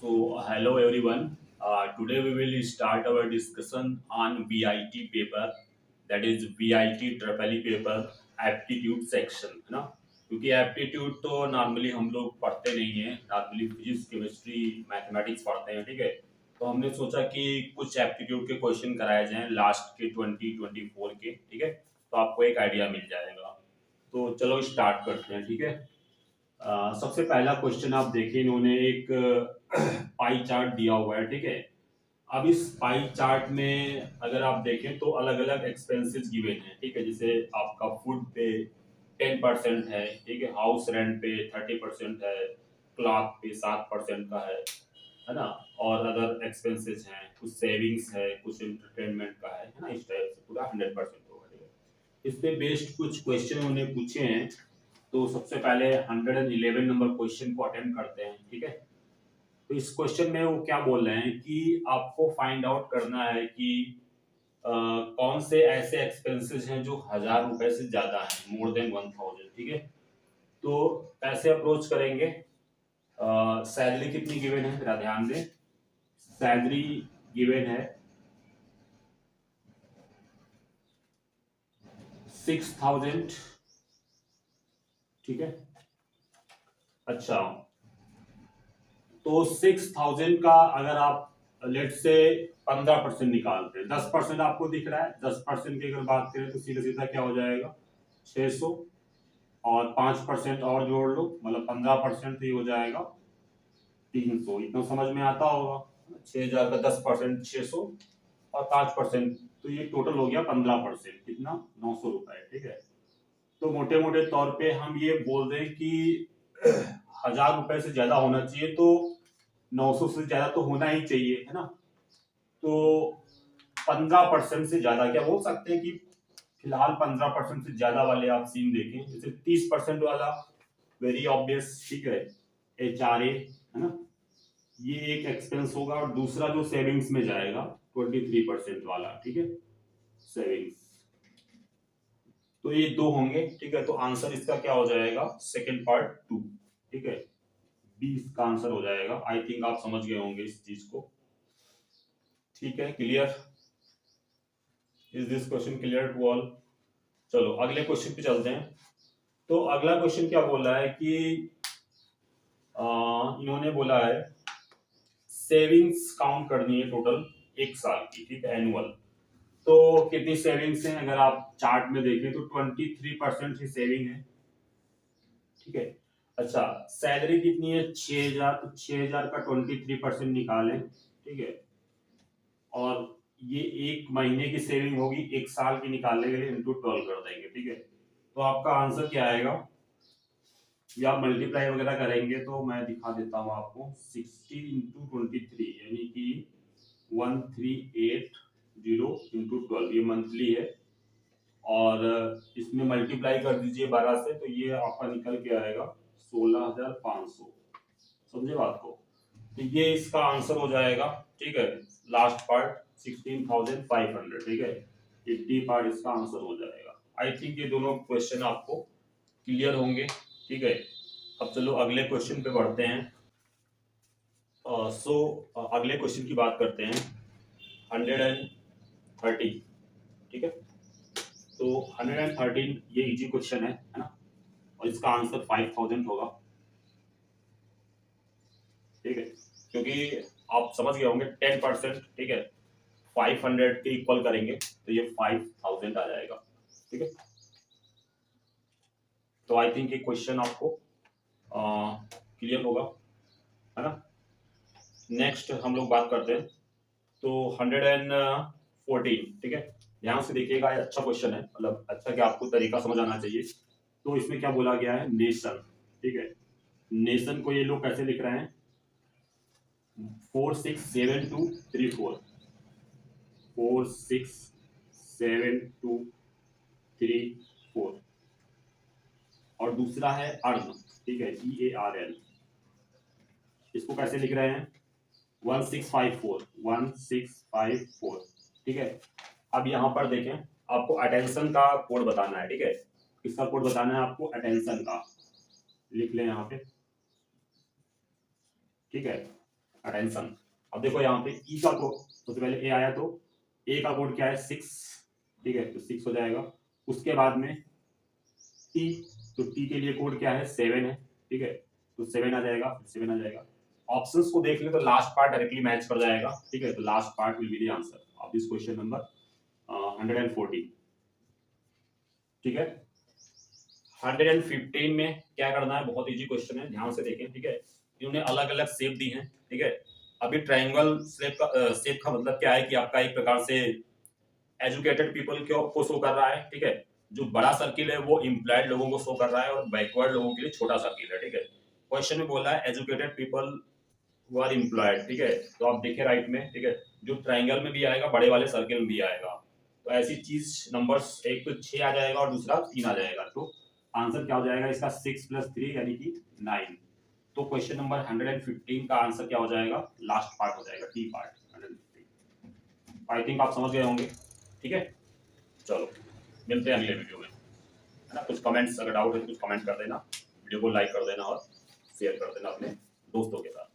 So, hello everyone. Today we will start our discussion on VIT paper, that is VIT triple E paper aptitude section, है ना। क्योंकि aptitude तो normally हम लोग पढ़ते नहीं है, नॉर्मली फिजिक्स केमिस्ट्री मैथमेटिक्स पढ़ते हैं, ठीक है। तो हमने सोचा कि कुछ एप्टीट्यूड के क्वेश्चन कराए जाएं लास्ट के 2024 के, ठीक है। तो आपको एक आइडिया मिल जाएगा। तो चलो स्टार्ट करते हैं, ठीक है। सबसे पहला क्वेश्चन आप देखिए, इन्होंने एक पाई चार्ट दिया हुआ है, ठीक है। अब इस पाई चार्ट में अगर आप देखें तो अलग अलग एक्सपेंसेस गिवन है, ठीक है। जैसे आपका फूड पे 10% है, ठीक है। हाउस रेंट पे 30% है, क्लॉथ पे 7% का है ना। और अदर एक्सपेंसेस हैं, कुछ सेविंग्स है, कुछ एंटरटेनमेंट का है ना। इस टाइप से पूरा 100% होगा, ठीक है। इस पे बेस्ड कुछ क्वेश्चन उन्होंने पूछे हैं। तो सबसे पहले 111 नंबर क्वेश्चन को अटेम्प्ट करते हैं, ठीक है। तो इस क्वेश्चन में वो क्या बोल रहे हैं कि आपको फाइंड आउट करना है कि कौन से ऐसे एक्सपेंसेस हैं जो 1,000 रुपए से ज्यादा है, मोर देन 1,000, ठीक है। तो कैसे अप्रोच करेंगे। सैलरी कितनी गिवन है, जरा ध्यान दें। सैलरी गिवन है 6,000, ठीक है। अच्छा, तो 6,000 का अगर आप लेट से 15% निकालते हैं, 10% आपको दिख रहा है, 10% की अगर बात करें तो सीधा सीधा क्या हो जाएगा 600, और 5% और जोड़ लो, मतलब 15% ही हो जाएगा 300। इतना समझ में आता होगा। 6,000 का 10% 600 और 5%, तो ये टोटल हो गया 15%, कितना 900 रुपए, ठीक है। तो मोटे मोटे तौर पे हम ये बोल दें कि 1,000 रुपए से ज्यादा होना चाहिए, तो 900 से ज्यादा तो होना ही चाहिए, है ना। तो 15% से ज्यादा क्या बोल सकते हैं कि फिलहाल 15% से ज्यादा वाले आप सीन देखें। जैसे 30% वाला वेरी ऑब्वियस, ठीक है, HRA, है ना। ये एक एक्सपेंस होगा। और दूसरा जो सेविंग्स में जाएगा 23% वाला, ठीक है, सेविंग्स। तो ये दो होंगे, ठीक है। तो आंसर इसका क्या हो जाएगा, सेकेंड पार्ट 2, ठीक है। 20 का आंसर हो जाएगा। आई थिंक आप समझ गए होंगे इस चीज को, ठीक है। Clear, is this question clear to all. चलो अगले क्वेश्चन पे चलते हैं। तो अगला क्वेश्चन क्या बोल रहा है कि इन्होंने बोला है सेविंग्स काउंट करनी है टोटल एक साल की, ठीक है, एनुअल। तो कितनी सेविंग्स हैं, अगर आप चार्ट में देखें तो 23% ही सेविंग है, ठीक है। अच्छा, सैलरी कितनी है 6,000, तो 6,000 का 23% निकालें, ठीक है। और ये एक महीने की सेविंग होगी, एक साल की निकालने के लिए इंटू 12 कर देंगे, ठीक है। तो आपका आंसर क्या आएगा, या मल्टीप्लाई वगैरह करेंगे तो मैं दिखा देता हूं आपको। 60 इंटू 23 यानी कि 1380 इंटू 12, ये मंथली है। और इसमें मल्टीप्लाई कर दीजिए 12 से, तो ये आपका निकल के आएगा 16,500। समझे बात को। तो ये इसका आंसर हो जाएगा, ठीक है। लास्ट पार्ट 16,500, ठीक है। 80 पार्ट इसका आंसर हो जाएगा। आई थिंक ये दोनों क्वेश्चन आपको क्लियर होंगे, ठीक है। अब चलो अगले क्वेश्चन पे बढ़ते हैं। अगले क्वेश्चन की बात करते हैं 130, ठीक है। तो 113 ये इजी क्वेश्चन है ना। और इसका आंसर 5,000 होगा, ठीक है। क्योंकि आप समझ गए होंगे 10%, ठीक है, 500 के इक्वल करेंगे तो ये 5,000 आ जाएगा, ठीक है। तो आई थिंक ये क्वेश्चन आपको क्लियर होगा, है ना। नेक्स्ट हम लोग बात करते हैं तो 114, ठीक है। ध्यान से देखिएगा, ये अच्छा क्वेश्चन है, मतलब अच्छा कि आपको तरीका समझ आना चाहिए। तो इसमें क्या बोला गया है, नेशन, ठीक है। नेशन को ये लोग कैसे लिख रहे हैं, 467,234, 467,234। और दूसरा है अर्न, ठीक है, EARN। इसको कैसे लिख रहे हैं, 1654, 1654, ठीक है। अब यहां पर देखें, आपको अटेंशन का कोड बताना है, ठीक है। किसका कोड बताना है आपको, अटेंशन का। लिख लें यहाँ पे, ठीक है। अटेंशन। अब देखो यहाँ पे ई का कोड, सबसे पहले ए आया तो ए का कोड क्या है 6, ठीक है, तो 6 हो जाएगा। उसके बाद में टी, तो टी के लिए कोड क्या है 7 है, ठीक है, तो 7 आ जाएगा, 7 आ जाएगा। ऑप्शंस को देख ले तो लास्ट पार्ट डायरेक्टली मैच कर जाएगा, ठीक है, तो last part will be the answer of this question number 114, ठीक है। 115 में क्या करना है, बहुत इजी क्वेश्चन है, ध्यान से देखें, ठीक है। इन्होंने अलग अलग शेप दी हैं, ठीक है। अभी ट्रायंगल शेप का मतलब क्या है कि आपका एक प्रकार से एजुकेटेड पीपल को शो कर रहा है, ठीक है। जो बड़ा सर्किल है वो इम्प्लॉयड लोगों को शो कर रहा है और बैकवर्ड लोगों के लिए छोटा सर्किल है, ठीक है। क्वेश्चन में बोला है educated people who are employed, ठीक है, तो आप देखिए राइट में, ठीक है, जो ट्रायंगल में भी आएगा बड़े वाले सर्किल में भी आएगा, तो ऐसी चीज नंबर्स एक तो 6 आ जाएगा और दूसरा 3 आ जाएगा, तो आंसर क्या हो जाएगा इसका 6 + 3 यानी कि 9। तो क्वेश्चन नंबर 115 का आंसर क्या हो जाएगा, लास्ट पार्ट हो जाएगा, टी पार्ट 115। आई थिंक आप समझ गए होंगे, ठीक है। चलो मिलते हैं अगले वीडियो में, है ना। कुछ कमेंट्स अगर डाउट है तो कुछ कमेंट कर देना, वीडियो को लाइक कर देना और शेयर कर देना अपने दोस्तों के साथ।